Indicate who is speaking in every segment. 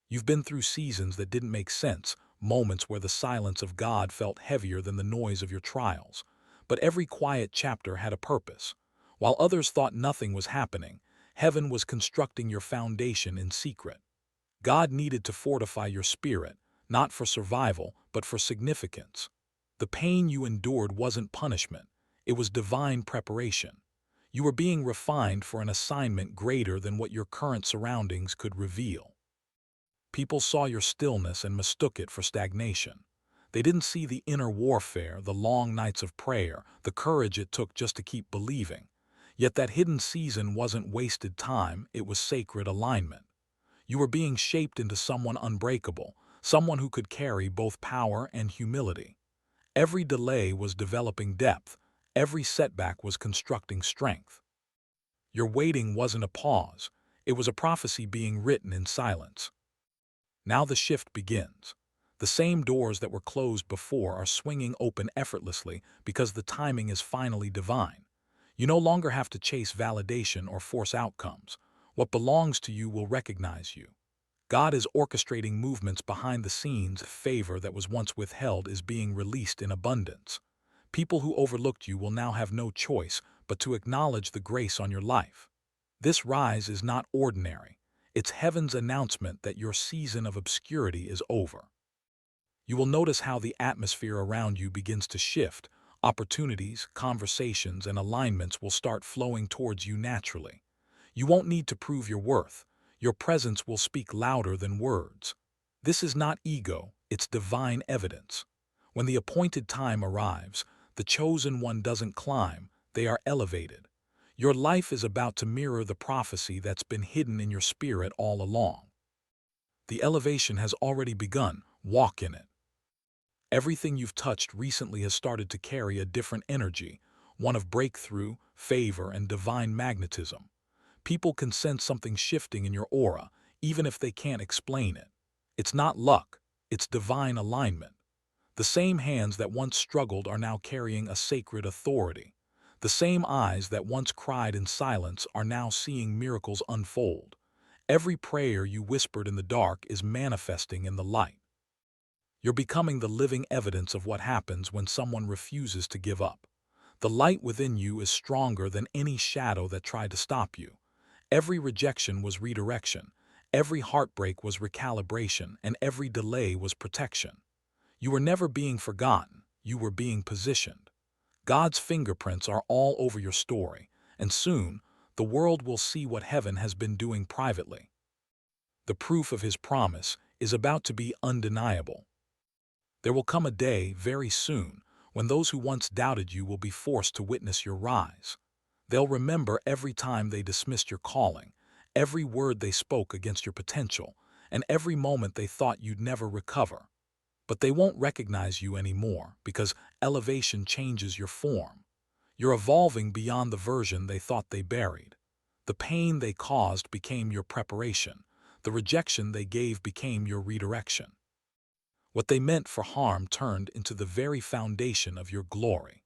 Speaker 1: You've been through seasons that didn't make sense, moments where the silence of God felt heavier than the noise of your trials. But every quiet chapter had a purpose. While others thought nothing was happening, heaven was constructing your foundation in secret. God needed to fortify your spirit, not for survival, but for significance. The pain you endured wasn't punishment, it was divine preparation. You were being refined for an assignment greater than what your current surroundings could reveal. People saw your stillness and mistook it for stagnation. They didn't see the inner warfare, the long nights of prayer, the courage it took just to keep believing. Yet that hidden season wasn't wasted time, it was sacred alignment. You were being shaped into someone unbreakable, someone who could carry both power and humility. Every delay was developing depth, every setback was constructing strength. Your waiting wasn't a pause, it was a prophecy being written in silence. Now the shift begins. The same doors that were closed before are swinging open effortlessly because the timing is finally divine. You no longer have to chase validation or force outcomes. What belongs to you will recognize you. God is orchestrating movements behind the scenes. Favor that was once withheld is being released in abundance. People who overlooked you will now have no choice but to acknowledge the grace on your life. This rise is not ordinary. It's heaven's announcement that your season of obscurity is over. You will notice how the atmosphere around you begins to shift. Opportunities, conversations, and alignments will start flowing towards you naturally. You won't need to prove your worth. Your presence will speak louder than words. This is not ego, it's divine evidence. When the appointed time arrives, the chosen one doesn't climb, they are elevated. Your life is about to mirror the prophecy that's been hidden in your spirit all along. The elevation has already begun, walk in it. Everything you've touched recently has started to carry a different energy, one of breakthrough, favor, and divine magnetism. People can sense something shifting in your aura, even if they can't explain it. It's not luck, it's divine alignment. The same hands that once struggled are now carrying a sacred authority. The same eyes that once cried in silence are now seeing miracles unfold. Every prayer you whispered in the dark is manifesting in the light. You're becoming the living evidence of what happens when someone refuses to give up. The light within you is stronger than any shadow that tried to stop you. Every rejection was redirection, every heartbreak was recalibration, and every delay was protection. You were never being forgotten, you were being positioned. God's fingerprints are all over your story, and soon, the world will see what heaven has been doing privately. The proof of his promise is about to be undeniable. There will come a day, very soon, when those who once doubted you will be forced to witness your rise. They'll remember every time they dismissed your calling, every word they spoke against your potential, and every moment they thought you'd never recover. But they won't recognize you anymore because elevation changes your form. You're evolving beyond the version they thought they buried. The pain they caused became your preparation. The rejection they gave became your redirection. What they meant for harm turned into the very foundation of your glory.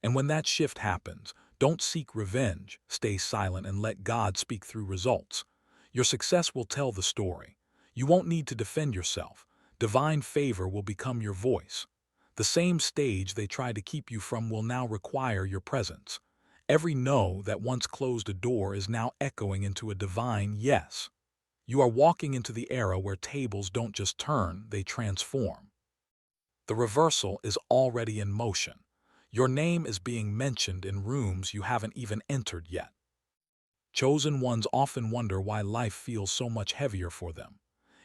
Speaker 1: And when that shift happens, don't seek revenge, stay silent and let God speak through results. Your success will tell the story. You won't need to defend yourself. Divine favor will become your voice. The same stage they tried to keep you from will now require your presence. Every no that once closed a door is now echoing into a divine yes. You are walking into the era where tables don't just turn, they transform. The reversal is already in motion. Your name is being mentioned in rooms you haven't even entered yet. Chosen ones often wonder why life feels so much heavier for them.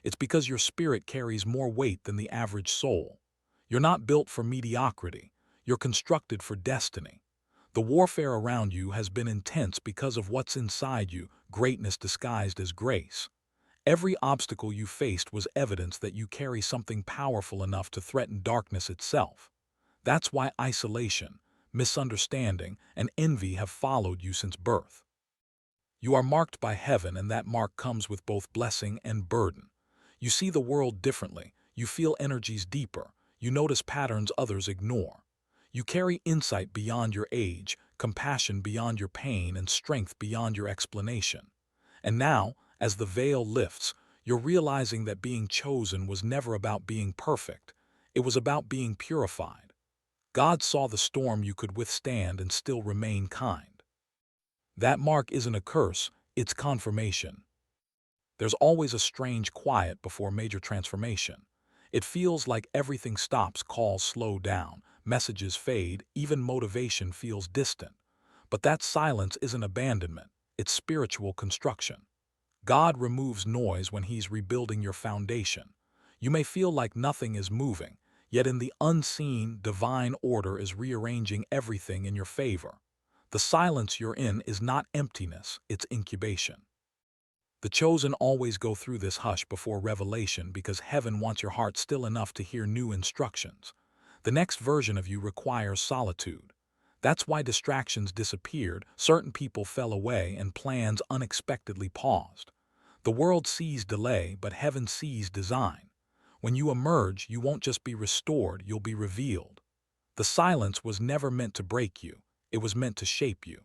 Speaker 1: It's because your spirit carries more weight than the average soul. You're not built for mediocrity. You're constructed for destiny. The warfare around you has been intense because of what's inside you, greatness disguised as grace. Every obstacle you faced was evidence that you carry something powerful enough to threaten darkness itself. That's why isolation, misunderstanding, and envy have followed you since birth. You are marked by heaven, and that mark comes with both blessing and burden. You see the world differently, you feel energies deeper, you notice patterns others ignore. You carry insight beyond your age, compassion beyond your pain, and strength beyond your explanation. And now, as the veil lifts, You're realizing that being chosen was never about being perfect. It was about being purified. God saw the storm you could withstand and still remain kind. That mark isn't a curse, it's confirmation. There's always a strange quiet before major transformation. It feels like everything stops, calls slow down, messages fade, even motivation feels distant. But that silence isn't abandonment, it's spiritual construction. God removes noise when He's rebuilding your foundation. You may feel like nothing is moving, yet in the unseen, divine order is rearranging everything in your favor. The silence you're in is not emptiness, it's incubation. The chosen always go through this hush before revelation because heaven wants your heart still enough to hear new instructions. The next version of you requires solitude. That's why distractions disappeared, certain people fell away, and plans unexpectedly paused. The world sees delay, but heaven sees design. When you emerge, you won't just be restored, you'll be revealed. The silence was never meant to break you, it was meant to shape you.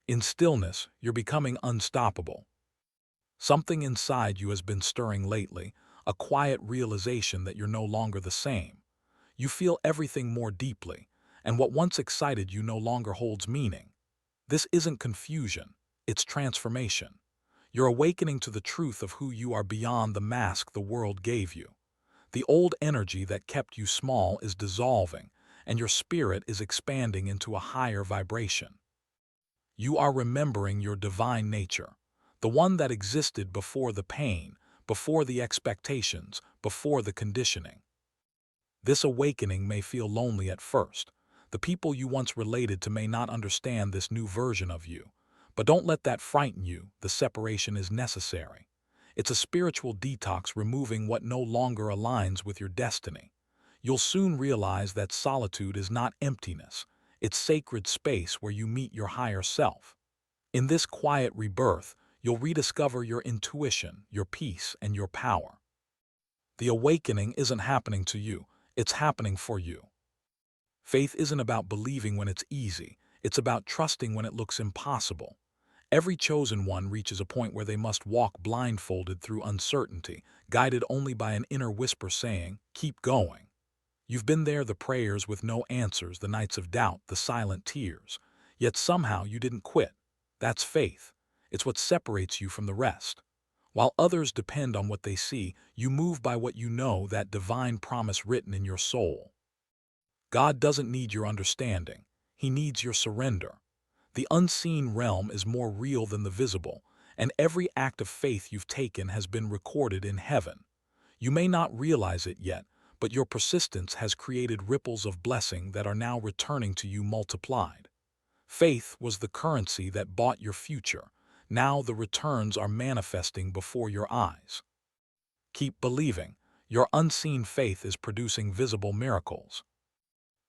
Speaker 1: In stillness, you're becoming unstoppable. Something inside you has been stirring lately, a quiet realization that you're no longer the same. You feel everything more deeply, and what once excited you no longer holds meaning. This isn't confusion, it's transformation. You're awakening to the truth of who you are beyond the mask the world gave you. The old energy that kept you small is dissolving, and your spirit is expanding into a higher vibration. You are remembering your divine nature, the one that existed before the pain, before the expectations, before the conditioning. This awakening may feel lonely at first. The people you once related to may not understand this new version of you. But don't let that frighten you, the separation is necessary. It's a spiritual detox, removing what no longer aligns with your destiny. You'll soon realize that solitude is not emptiness, it's sacred space where you meet your higher self. In this quiet rebirth, you'll rediscover your intuition, your peace, and your power. The awakening isn't happening to you, it's happening for you. Faith isn't about believing when it's easy, it's about trusting when it looks impossible. Every chosen one reaches a point where they must walk blindfolded through uncertainty, guided only by an inner whisper saying, "Keep going." You've been there, the prayers with no answers, the nights of doubt, the silent tears. Yet somehow you didn't quit. That's faith. It's what separates you from the rest. While others depend on what they see, you move by what you know, that divine promise written in your soul. God doesn't need your understanding. He needs your surrender. The unseen realm is more real than the visible, and every act of faith you've taken has been recorded in heaven. You may not realize it yet, but your persistence has created ripples of blessing that are now returning to you multiplied. Faith was the currency that bought your future. Now the returns are manifesting before your eyes. Keep believing. Your unseen faith is producing visible miracles.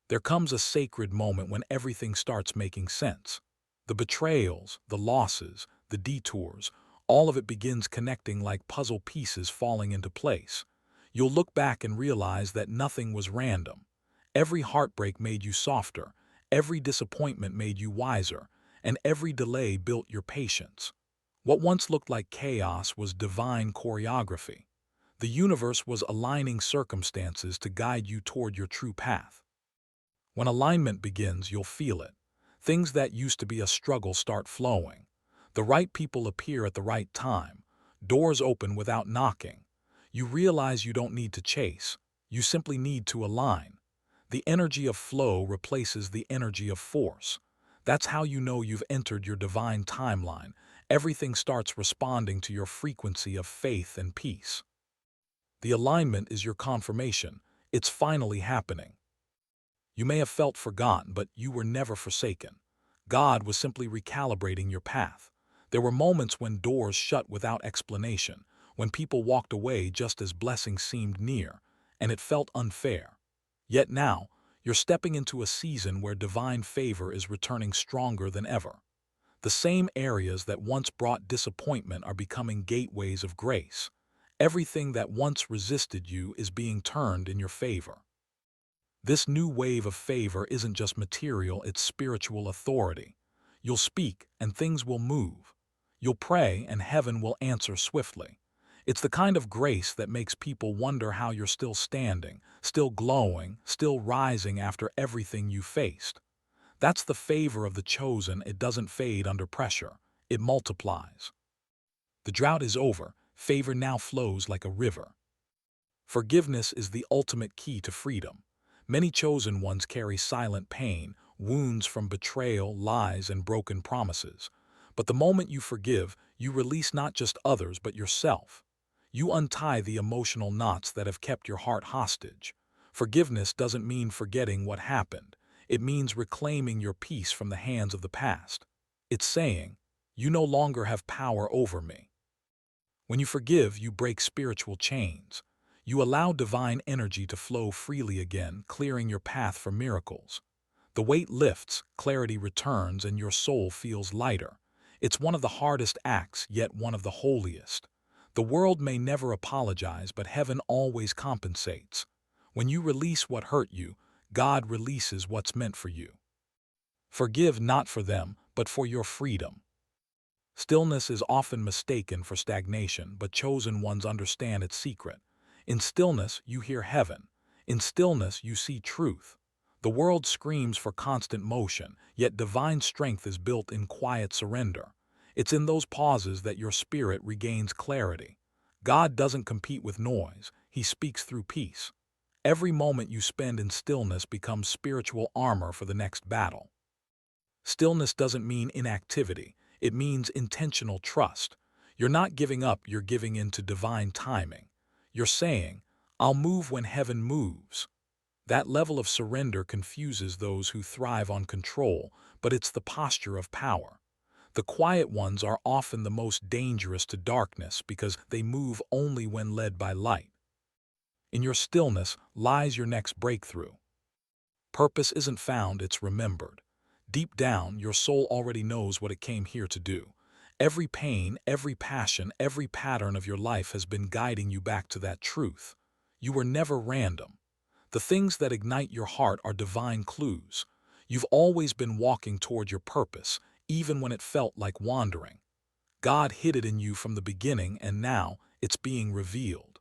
Speaker 1: There comes a sacred moment when everything starts making sense. The betrayals, the losses, the detours, all of it begins connecting like puzzle pieces falling into place. You'll look back and realize that nothing was random. Every heartbreak made you softer, every disappointment made you wiser, and every delay built your patience. What once looked like chaos was divine choreography. The universe was aligning circumstances to guide you toward your true path. When alignment begins, you'll feel it. Things that used to be a struggle start flowing. The right people appear at the right time. Doors open without knocking. You realize you don't need to chase. You simply need to align. The energy of flow replaces the energy of force. That's how you know you've entered your divine timeline. Everything starts responding to your frequency of faith and peace. The alignment is your confirmation. It's finally happening. You may have felt forgotten, but you were never forsaken. God was simply recalibrating your path. There were moments when doors shut without explanation, when people walked away just as blessings seemed near, and it felt unfair. Yet now, you're stepping into a season where divine favor is returning stronger than ever. The same areas that once brought disappointment are becoming gateways of grace. Everything that once resisted you is being turned in your favor. This new wave of favor isn't just material, it's spiritual authority. You'll speak and things will move. You'll pray and heaven will answer swiftly. It's the kind of grace that makes people wonder how you're still standing, still glowing, still rising after everything you faced. That's the favor of the chosen. It doesn't fade under pressure. It multiplies. The drought is over. Favor now flows like a river. Forgiveness is the ultimate key to freedom. Many chosen ones carry silent pain, wounds from betrayal, lies, and broken promises. But the moment you forgive, you release not just others but yourself. You untie the emotional knots that have kept your heart hostage. Forgiveness doesn't mean forgetting what happened. It means reclaiming your peace from the hands of the past. It's saying, "You no longer have power over me." When you forgive, you break spiritual chains. You allow divine energy to flow freely again, clearing your path for miracles. The weight lifts, clarity returns, and your soul feels lighter. It's one of the hardest acts, yet one of the holiest. The world may never apologize, but heaven always compensates. When you release what hurt you, God releases what's meant for you. Forgive not for them, but for your freedom. Stillness is often mistaken for stagnation, but chosen ones understand its secret. In stillness, you hear heaven. In stillness, you see truth. The world screams for constant motion, yet divine strength is built in quiet surrender. It's in those pauses that your spirit regains clarity. God doesn't compete with noise. He speaks through peace. Every moment you spend in stillness becomes spiritual armor for the next battle. Stillness doesn't mean inactivity. It means intentional trust. You're not giving up, you're giving in to divine timing. You're saying, "I'll move when heaven moves." That level of surrender confuses those who thrive on control, but it's the posture of power. The quiet ones are often the most dangerous to darkness because they move only when led by light. In your stillness lies your next breakthrough. Purpose isn't found, it's remembered. Deep down, your soul already knows what it came here to do. Every pain, every passion, every pattern of your life has been guiding you back to that truth. You were never random. The things that ignite your heart are divine clues. You've always been walking toward your purpose, even when it felt like wandering. God hid it in you from the beginning, and now it's being revealed.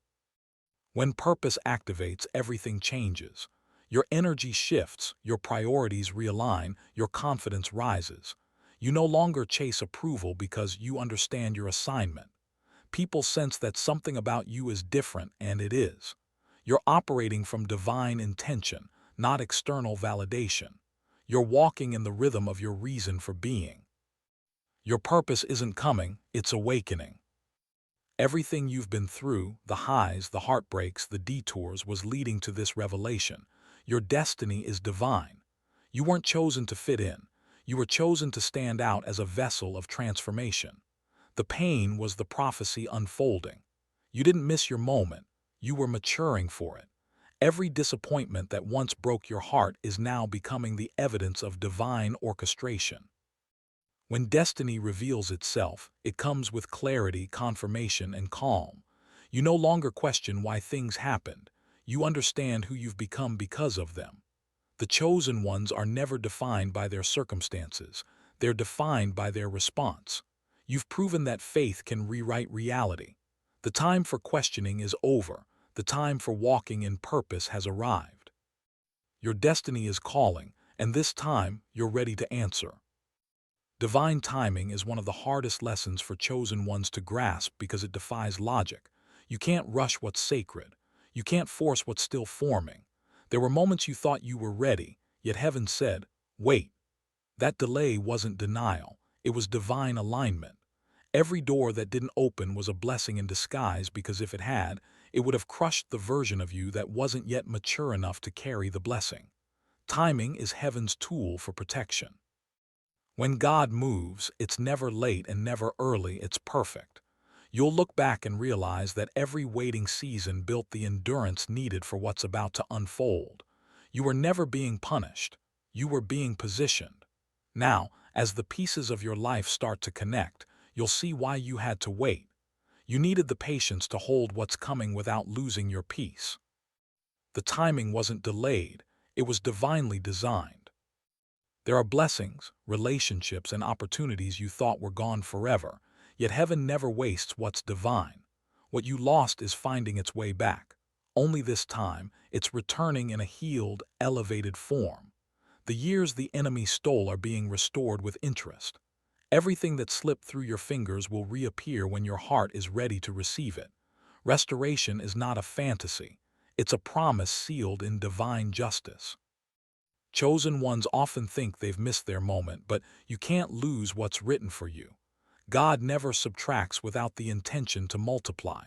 Speaker 1: When purpose activates, everything changes. Your energy shifts, your priorities realign, your confidence rises. You no longer chase approval because you understand your assignment. People sense that something about you is different, and it is. You're operating from divine intention, not external validation. You're walking in the rhythm of your reason for being. Your purpose isn't coming, it's awakening. Everything you've been through, the highs, the heartbreaks, the detours, was leading to this revelation. Your destiny is divine. You weren't chosen to fit in. You were chosen to stand out as a vessel of transformation. The pain was the prophecy unfolding. You didn't miss your moment. You were maturing for it. Every disappointment that once broke your heart is now becoming the evidence of divine orchestration. When destiny reveals itself, it comes with clarity, confirmation, and calm. You no longer question why things happened. You understand who you've become because of them. The chosen ones are never defined by their circumstances. They're defined by their response. You've proven that faith can rewrite reality. The time for questioning is over. The time for walking in purpose has arrived. Your destiny is calling, and this time you're ready to answer. Divine timing is one of the hardest lessons for chosen ones to grasp because it defies logic. You can't rush what's sacred. You can't force what's still forming. There were moments you thought you were ready, yet heaven said, "Wait." That delay wasn't denial. It was divine alignment. Every door that didn't open was a blessing in disguise, because if it had, it would have crushed the version of you that wasn't yet mature enough to carry the blessing. Timing is heaven's tool for protection. When God moves, it's never late and never early, it's perfect. You'll look back and realize that every waiting season built the endurance needed for what's about to unfold. You were never being punished. You were being positioned. Now, as the pieces of your life start to connect, you'll see why you had to wait. You needed the patience to hold what's coming without losing your peace. The timing wasn't delayed, it was divinely designed. There are blessings, relationships, and opportunities you thought were gone forever, yet heaven never wastes what's divine. What you lost is finding its way back. Only this time, it's returning in a healed, elevated form. The years the enemy stole are being restored with interest. Everything that slipped through your fingers will reappear when your heart is ready to receive it. Restoration is not a fantasy. It's a promise sealed in divine justice. Chosen ones often think they've missed their moment, but you can't lose what's written for you. God never subtracts without the intention to multiply.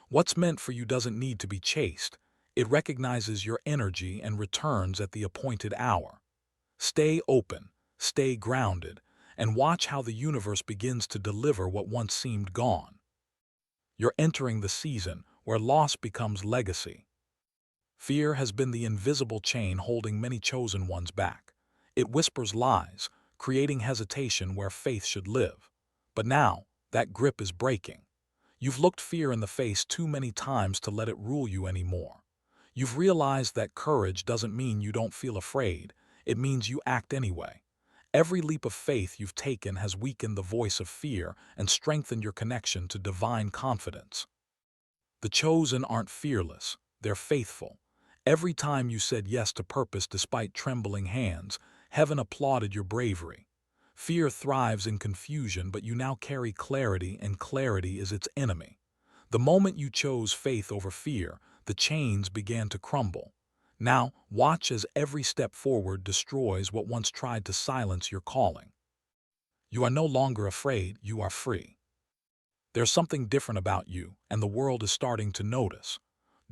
Speaker 1: What's meant for you doesn't need to be chased. It recognizes your energy and returns at the appointed hour. Stay open, stay grounded, and watch how the universe begins to deliver what once seemed gone. You're entering the season where loss becomes legacy. Fear has been the invisible chain holding many chosen ones back. It whispers lies, creating hesitation where faith should live. But now, that grip is breaking. You've looked fear in the face too many times to let it rule you anymore. You've realized that courage doesn't mean you don't feel afraid, it means you act anyway. Every leap of faith you've taken has weakened the voice of fear and strengthened your connection to divine confidence. The chosen aren't fearless, they're faithful. Every time you said yes to purpose despite trembling hands, heaven applauded your bravery. Fear thrives in confusion, but you now carry clarity, and clarity is its enemy. The moment you chose faith over fear, the chains began to crumble. Now, watch as every step forward destroys what once tried to silence your calling. You are no longer afraid, you are free. There's something different about you, and the world is starting to notice.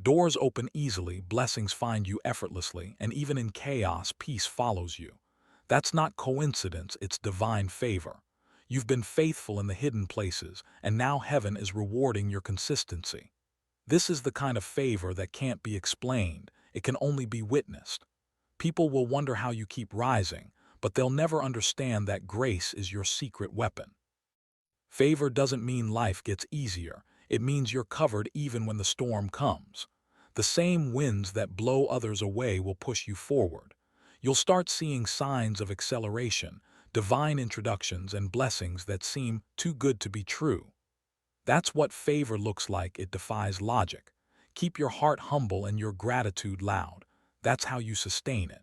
Speaker 1: Doors open easily, blessings find you effortlessly, and even in chaos, peace follows you. That's not coincidence, it's divine favor. You've been faithful in the hidden places, and now heaven is rewarding your consistency. This is the kind of favor that can't be explained, it can only be witnessed. People will wonder how you keep rising, but they'll never understand that grace is your secret weapon. Favor doesn't mean life gets easier, it means you're covered even when the storm comes. The same winds that blow others away will push you forward. You'll start seeing signs of acceleration, divine introductions, and blessings that seem too good to be true. That's what favor looks like, it defies logic. Keep your heart humble and your gratitude loud. That's how you sustain it.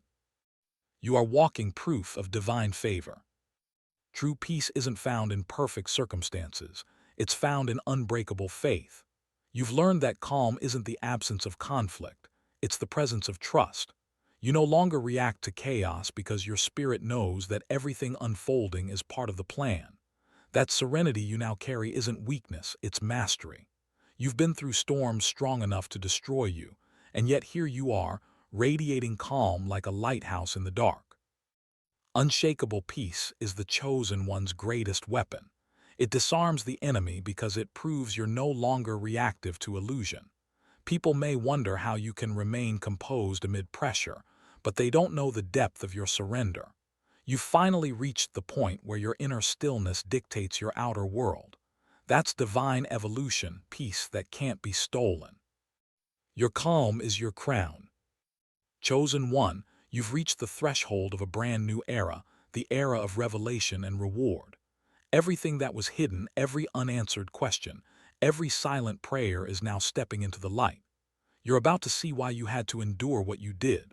Speaker 1: You are walking proof of divine favor. True peace isn't found in perfect circumstances, it's found in unbreakable faith. You've learned that calm isn't the absence of conflict, it's the presence of trust. You no longer react to chaos because your spirit knows that everything unfolding is part of the plan. That serenity you now carry isn't weakness, it's mastery. You've been through storms strong enough to destroy you, and yet here you are, radiating calm like a lighthouse in the dark. Unshakable peace is the chosen one's greatest weapon. It disarms the enemy because it proves you're no longer reactive to illusion. People may wonder how you can remain composed amid pressure, but they don't know the depth of your surrender. You've finally reached the point where your inner stillness dictates your outer world. That's divine evolution, peace that can't be stolen. Your calm is your crown. Chosen one, you've reached the threshold of a brand new era, the era of revelation and reward. Everything that was hidden, every unanswered question, every silent prayer is now stepping into the light. You're about to see why you had to endure what you did.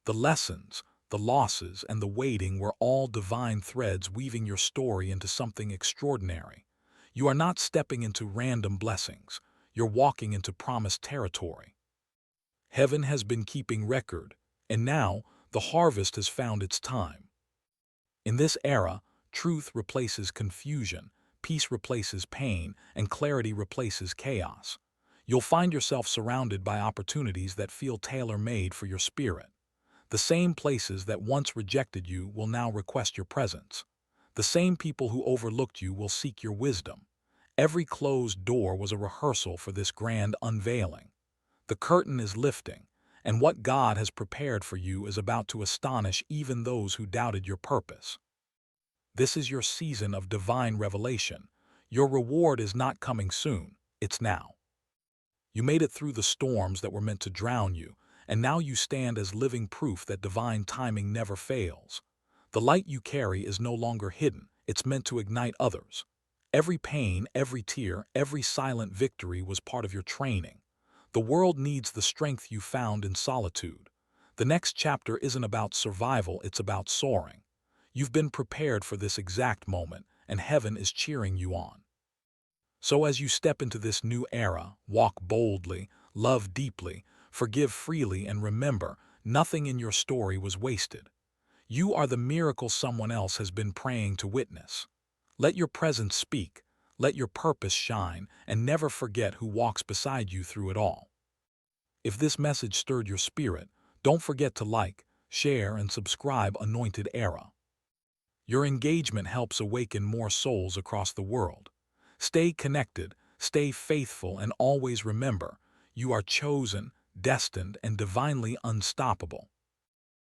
Speaker 1: The lessons, the losses, and the waiting were all divine threads weaving your story into something extraordinary. You are not stepping into random blessings. You're walking into promised territory. Heaven has been keeping record, and now the harvest has found its time. In this era, truth replaces confusion, peace replaces pain, and clarity replaces chaos. You'll find yourself surrounded by opportunities that feel tailor-made for your spirit. The same places that once rejected you will now request your presence. The same people who overlooked you will seek your wisdom. Every closed door was a rehearsal for this grand unveiling. The curtain is lifting, and what God has prepared for you is about to astonish even those who doubted your purpose. This is your season of divine revelation. Your reward is not coming soon, it's now. You made it through the storms that were meant to drown you, and now you stand as living proof that divine timing never fails. The light you carry is no longer hidden, it's meant to ignite others. Every pain, every tear, every silent victory was part of your training. The world needs the strength you found in solitude. The next chapter isn't about survival, it's about soaring. You've been prepared for this exact moment, and heaven is cheering you on. So as you step into this new era, walk boldly, love deeply, forgive freely, and remember, nothing in your story was wasted. You are the miracle someone else has been praying to witness. Let your presence speak, let your purpose shine, and never forget who walks beside you through it all. If this message stirred your spirit, don't forget to like, share, and subscribe Anointed Era. Your engagement helps awaken more souls across the world. Stay connected, stay faithful, and always remember, you are chosen, destined, and divinely unstoppable.